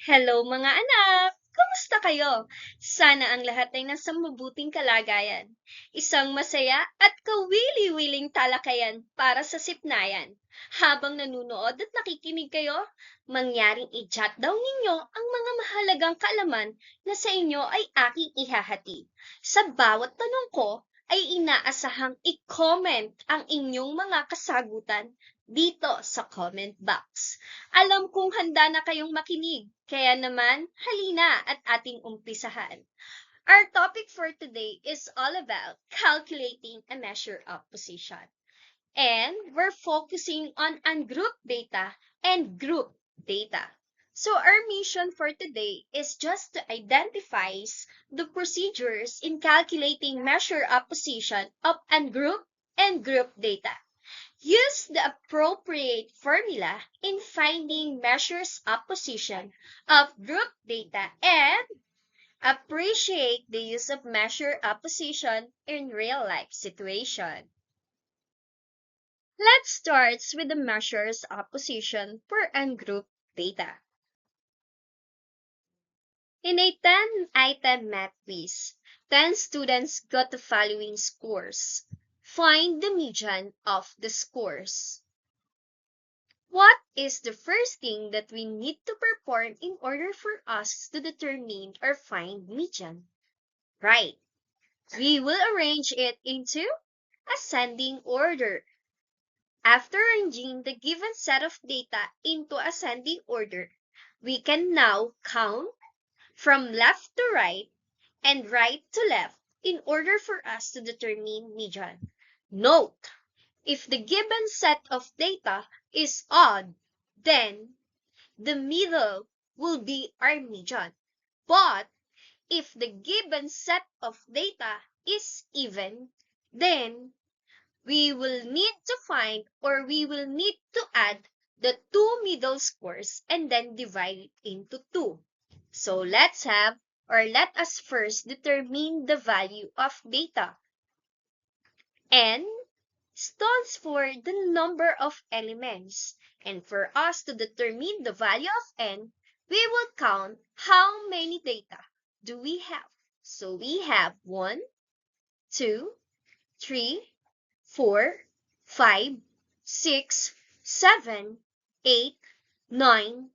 Hello mga anak! Kumusta kayo? Sana ang lahat ay nasa mabuting kalagayan. Isang masaya at kawili-wiling talakayan para sa sipnayan. Habang nanunood at nakikinig kayo, mangyaring i-jot down ninyo ang mga mahalagang kaalaman na sa inyo ay aking ihahati. Sa bawat tanong ko ay inaasahang i-comment ang inyong mga kasagutan dito sa comment box. Alam kong handa na kayong makinig, kaya naman halina at ating umpisahan. Our topic for today is all about calculating a measure of position. And we're focusing on ungrouped data and group data. So our mission for today is just to identify the procedures in calculating measure of position of ungrouped and group data. Use the appropriate formula in finding measures of position of group data and appreciate the use of measure of position in real-life situation. Let's start with the measures of position for ungrouped data. In a 10-item math quiz, 10 students got the following scores. Find the median of the scores. What is the first thing that we need to perform in order for us to determine or find median? Right. We will arrange it into ascending order. After arranging the given set of data into ascending order, we can now count from left to right and right to left in order for us to determine median. Note, if the given set of data is odd, then the middle will be our median. But if the given set of data is even, then we will need to find or we will need to add the two middle scores and then divide it into 2. So let us first determine the value of data. N stands for the number of elements. And for us to determine the value of n, we will count how many data do we have. So we have 1, 2, 3, 4, 5, 6, 7, 8, 9,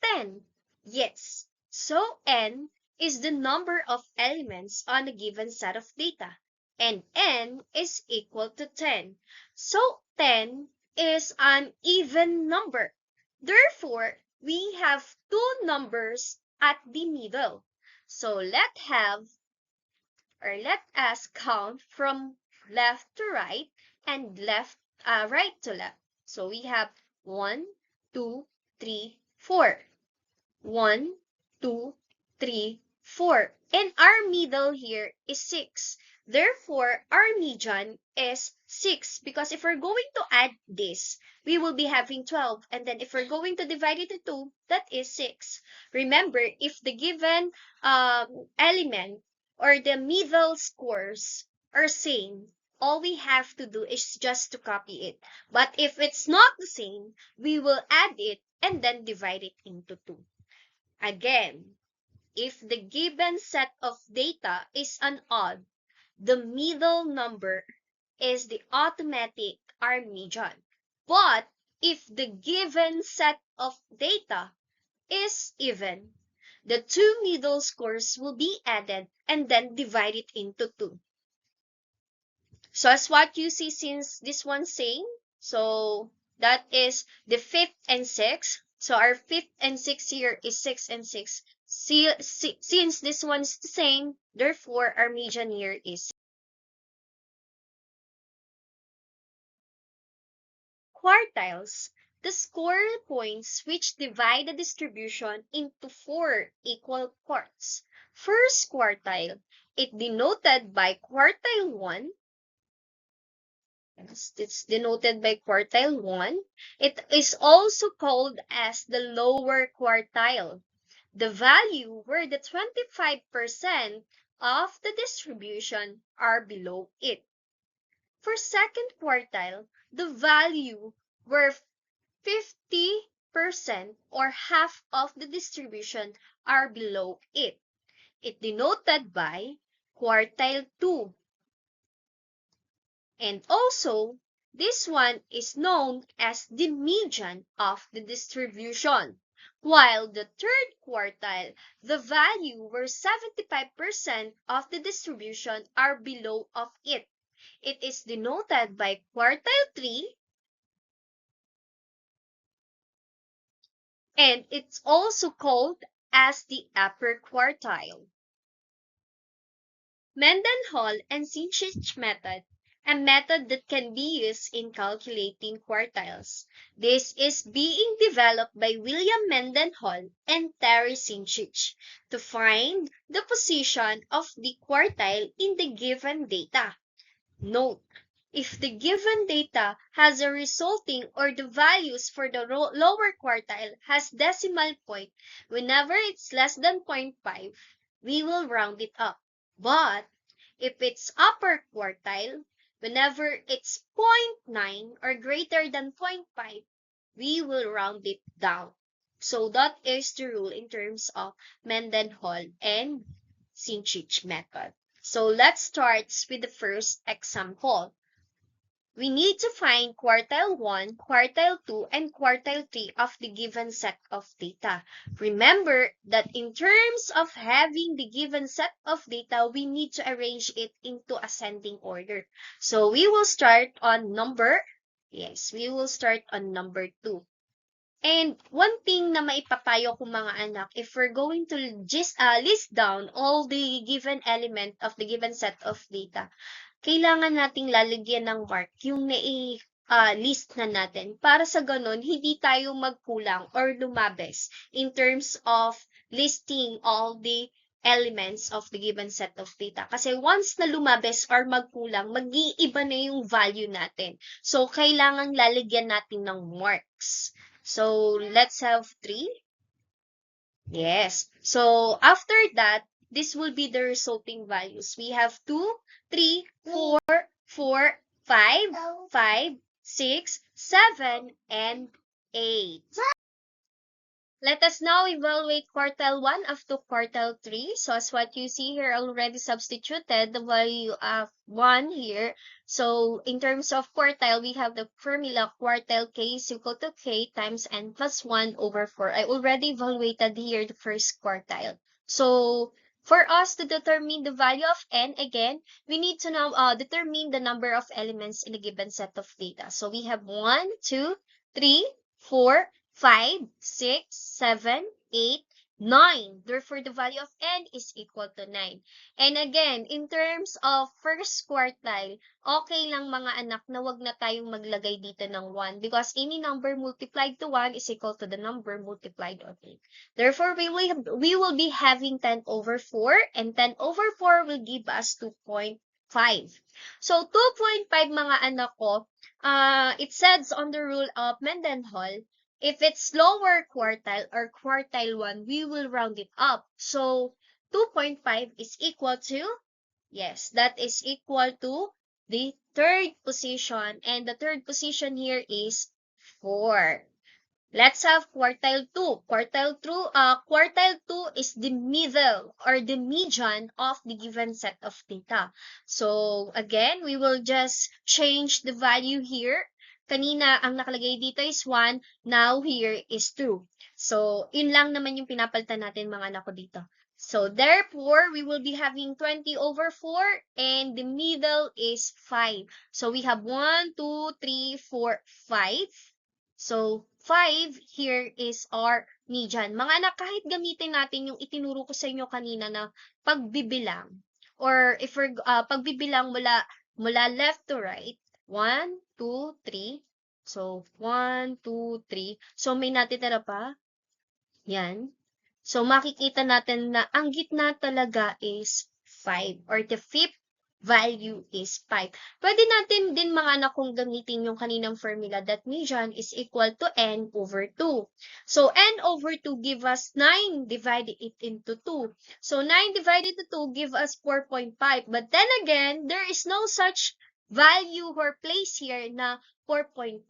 10. Yes, so n is the number of elements on a given set of data. And n is equal to 10. So 10 is an even number. Therefore, we have two numbers at the middle. So let us count from left to right and right to left. So we have 1, 2, 3, 4. 1, 2, 3, 4. And our middle here is 6. Therefore, our median is 6 because if we're going to add this, we will be having 12. And then if we're going to divide it into 2, that is 6. Remember, if the given element or the middle scores are same, all we have to do is just to copy it. But if it's not the same, we will add it and then divide it into 2. Again, if the given set of data is an odd, the middle number is the automatic our median. But if the given set of data is even, the two middle scores will be added and then divided into 2. So as what you see, since this one's same, so that is the 5th and 6th. So our 5th and 6th here is 6 and 6. Since this one's the same, therefore our median here is quartiles. The score points which divide the distribution into 4 equal parts. First quartile, it denoted by quartile 1. It's denoted by quartile 1. It is also called as the lower quartile. The value where the 25% of the distribution are below it. For second quartile, the value where 50% 75% or half of the distribution are below it. It denoted by quartile 2. And also, this one is known as the median of the distribution. While the third quartile, the value where 75% of the distribution are below of it. It is denoted by quartile 3, and it's also called as the upper quartile. Mendenhall and Sinchich method, a method that can be used in calculating quartiles. This is being developed by William Mendenhall and Terry Sinchich to find the position of the quartile in the given data. Note, if the given data has a resulting or the values for the lower quartile has decimal point, whenever it's less than 0.5, we will round it up. But if it's upper quartile, whenever it's 0.9 or greater than 0.5, we will round it down. So that is the rule in terms of Mendenhall and Sinchich method. So let's start with the first example. We need to find quartile 1, quartile 2, and quartile 3 of the given set of data. Remember that in terms of having the given set of data, we need to arrange it into ascending order. So we will start on number 2. And one thing na maipapayo ko mga anak, if we're going to just list down all the given element of the given set of data, kailangan nating lalagyan ng mark yung list na natin para sa ganun, hindi tayo magkulang or lumabes in terms of listing all the elements of the given set of data. Kasi once na lumabes or magkulang, mag-iiba na yung value natin. So, kailangan lalagyan natin ng marks. So, let's have 3. Yes. So, after that, this will be the resulting values. We have 2, 3, 4, 4, 5, 5, 6, 7, and 8. Let us now evaluate quartile 1 up to quartile 3. So as what you see here, I already substituted the value of 1 here. So in terms of quartile, we have the formula quartile k is equal to k times n plus 1 over 4. I already evaluated here the first quartile. So for us to determine the value of n, again, we need to now determine the number of elements in a given set of data. So we have 1, 2, 3, 4, 5, 6, 7, 8, 9. Therefore, the value of n is equal to 9. And again, in terms of first quartile, okay lang mga anak na wag na tayong maglagay dito ng 1 because any number multiplied to 1 is equal to the number multiplied on 8. Therefore, we will be having 10 over 4 and 10 over 4 will give us 2.5. So, 2.5 mga anak ko, it says on the rule of Mendenhall, if it's lower quartile or quartile 1, we will round it up. So, 2.5 is equal to, yes, that is equal to the third position. And the third position here is 4. Let's have quartile 2. Quartile 2 is the middle or the median of the given set of data. So, again, we will just change the value here. Kanina, ang nakalagay dito is 1. Now, here is 2. So, yun lang naman yung pinapalitan natin mga anak ko dito. So, therefore, we will be having 20 over 4 and the middle is 5. So, we have 1, 2, 3, 4, 5. So, 5 here is our median. Mga anak, kahit gamitin natin yung itinuro ko sa inyo kanina na pagbibilang or if we're pagbibilang mula left to right, 1, 2, 3. So, 1, 2, 3. So, may natitira pa. Yan. So, makikita natin na ang gitna talaga is 5 or the fifth value is 5. Pwede natin din mga anak kung gamitin yung kaninang formula that median is equal to n over 2. So, n over 2 give us 9 divided it into 2. So, 9 divided to 2 give us 4.5. But then again, there is no such value or place here na 4.5.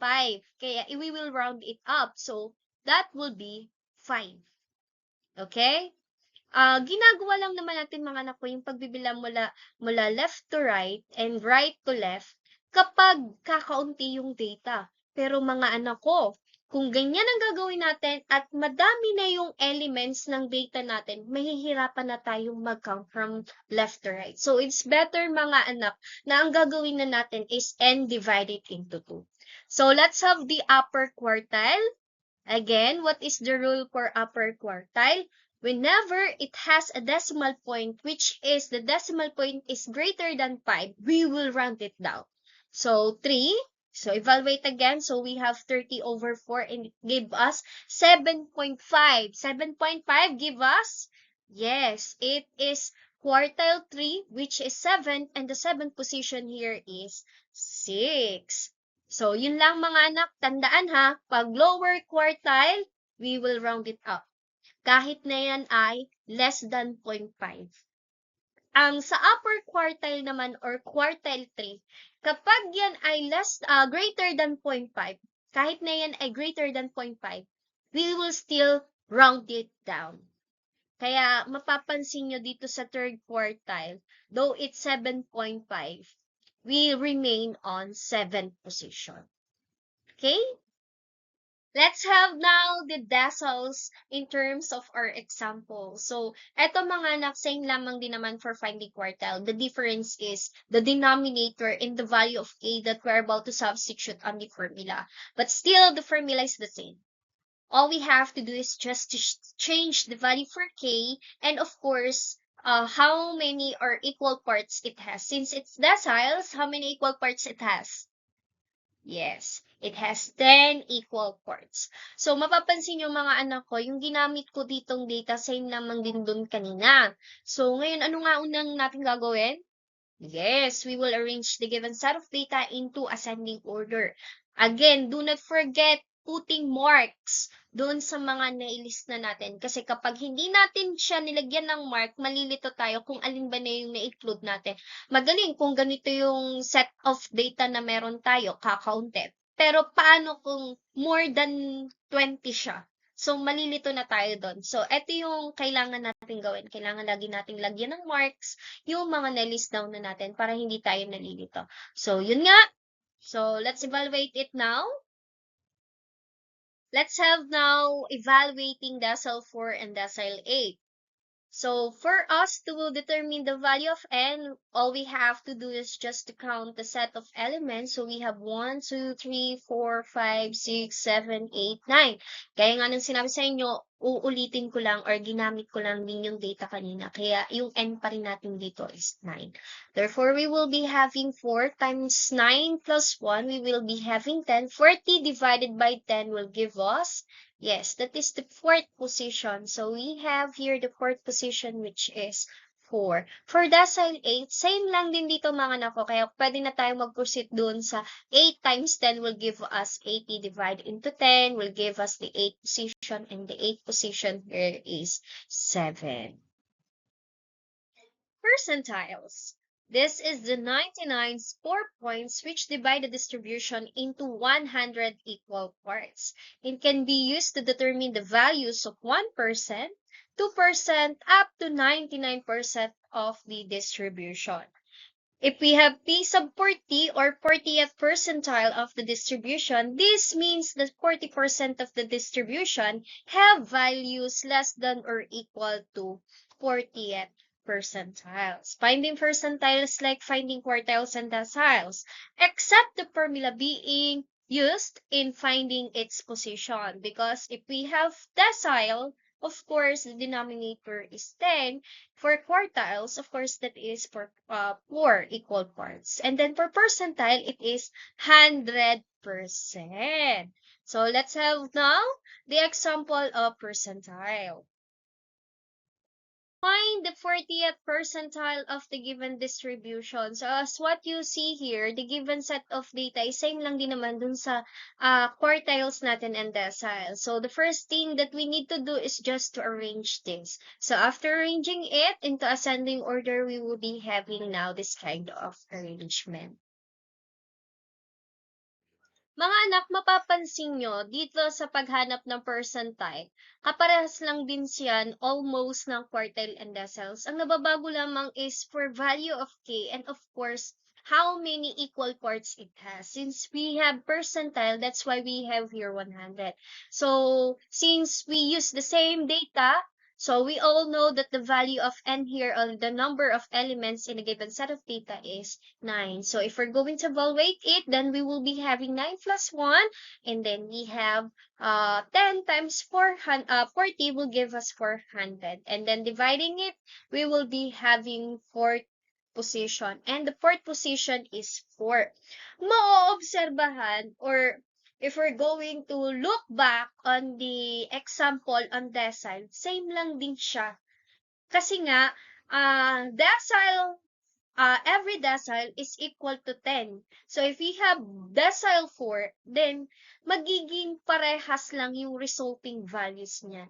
Kaya we will round it up. So, that will be 5. Okay? Ginagawa lang naman natin mga anak ko yung pagbibilang mula left to right and right to left kapag kakaunti yung data. Pero mga anak ko, kung ganyan ang gagawin natin at madami na yung elements ng data natin, mahihirapan na tayong mag-count from left to right. So, it's better mga anak na ang gagawin na natin is n divided into 2. So, let's have the upper quartile. Again, what is the rule for upper quartile? Whenever it has a decimal point, which is the decimal point is greater than 5, we will round it down. So, 3. So, evaluate again. So, we have 30 over 4 and it gave us 7.5. 7.5 give us? Yes, it is quartile 3, which is 7, and the 7th position here is 6. So, yun lang mga anak, tandaan ha, pag lower quartile, we will round it up. Kahit na yan ay less than 0.5. Ang sa upper quartile naman or quartile 3, kapag yan ay greater than 0.5, kahit na yan ay greater than 0.5, we will still round it down. Kaya mapapansin nyo dito sa third quartile, though it's 7.5, we remain on 7th position. Okay? Let's have now the decimals in terms of our example. So, eto mga anak, same lamang din naman for finding quartile. The difference is the denominator in the value of k that we're about to substitute on the formula. But still, the formula is the same. All we have to do is just to change the value for k, and of course, how many or equal parts it has. Since it's deciles, how many equal parts it has? Yes, it has 10 equal parts. So, mapapansin nyo mga anak ko, yung ginamit ko ditong data, same naman din dun kanina. So, ngayon, ano nga unang natin gagawin? Yes, we will arrange the given set of data into ascending order. Again, do not forget putting marks doon sa mga nailist na natin. Kasi kapag hindi natin siya nilagyan ng mark, malilito tayo kung alin ba na yung na-include natin. Magaling kung ganito yung set of data na meron tayo, kakaunti. Pero paano kung more than 20 siya? So, malilito na tayo doon. So, ito yung kailangan natin gawin. Kailangan lagi nating lagyan ng marks yung mga na-list down na natin para hindi tayo nalilito. So, yun nga. So, let's evaluate it now. Let's have now evaluating decile 4 and decile 8. So, for us to determine the value of n, all we have to do is just to count the set of elements. So, we have 1, 2, 3, 4, 5, 6, 7, 8, 9. Kaya nga nang sinabi sa inyo, uulitin ko lang or ginamit ko lang din yung data kanina. Kaya yung n pa rin natin dito is 9. Therefore, we will be having 4 times 9 plus 1. We will be having 10. 40 divided by 10 will give us, yes, that is the 4th position. So, we have here the 4th position which is 4. For decile 8, same lang din dito mga anak ko. Kaya pwede na tayo mag-proceed dun sa 8 times 10 will give us 80 divided into 10 will give us the 8th position, and the 8th position here is 7. Percentiles. This is the 99 score points which divide the distribution into 100 equal parts. It can be used to determine the values of 1%, 2%, up to 99% of the distribution. If we have P sub 40 or 40th percentile of the distribution, this means that 40% of the distribution have values less than or equal to 40th percentiles. Finding percentiles like finding quartiles and deciles, except the formula being used in finding its position. Because if we have decile, of course, the denominator is 10. For quartiles, of course, that is for 4 equal parts. And then for percentile, it is 100%. So let's have now the example of percentile. Find the 40th percentile of the given distribution. So as what you see here, the given set of data is same lang din naman dun sa quartiles natin and deciles. So the first thing that we need to do is just to arrange this. So after arranging it into ascending order, we will be having now this kind of arrangement. Mga anak, mapapansin nyo, dito sa paghanap ng percentile, kaparehas lang din siyan almost ng quartile and decimals. Ang nababago lamang is for value of k and of course, how many equal parts it has. Since we have percentile, that's why we have here 100. So, since we use the same data, so we all know that the value of n here, or the number of elements in a given set of data is 9. So if we're going to evaluate it, then we will be having 9 plus 1, and then we have 10 times 40 will give us 400. And then dividing it, we will be having fourth position. And the fourth position is 4. Maoobserbahan, or if we're going to look back on the example on decile, same lang din siya. Kasi nga, decile, every decile is equal to 10. So, if we have decile 4, then magiging parehas lang yung resulting values niyan.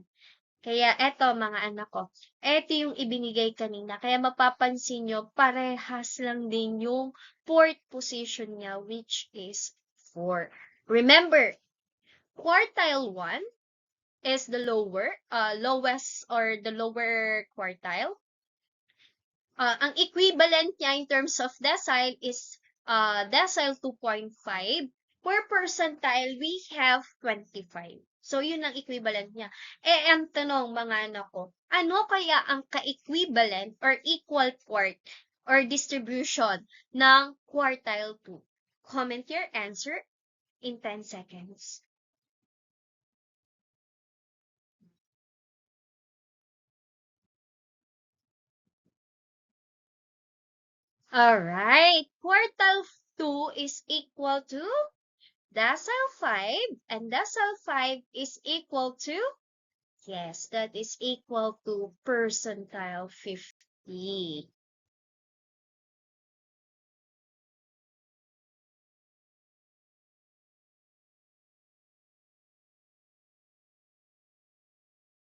Kaya eto mga anak ko, eto yung ibinigay kanina. Kaya mapapansin nyo, parehas lang din yung fourth position niya, which is 4. Remember, quartile 1 is the lowest or the lower quartile. Ang equivalent niya in terms of decile is decile 2.5. Per percentile, we have 25. So, yun ang equivalent niya. Ang tanong mga anak ko, ano kaya ang ka-equivalent or equal part or distribution ng quartile 2? Comment your answer in 10 seconds. Alright, quartile 2 is equal to decile 5, and decile 5 is equal to, yes, that is equal to percentile 50.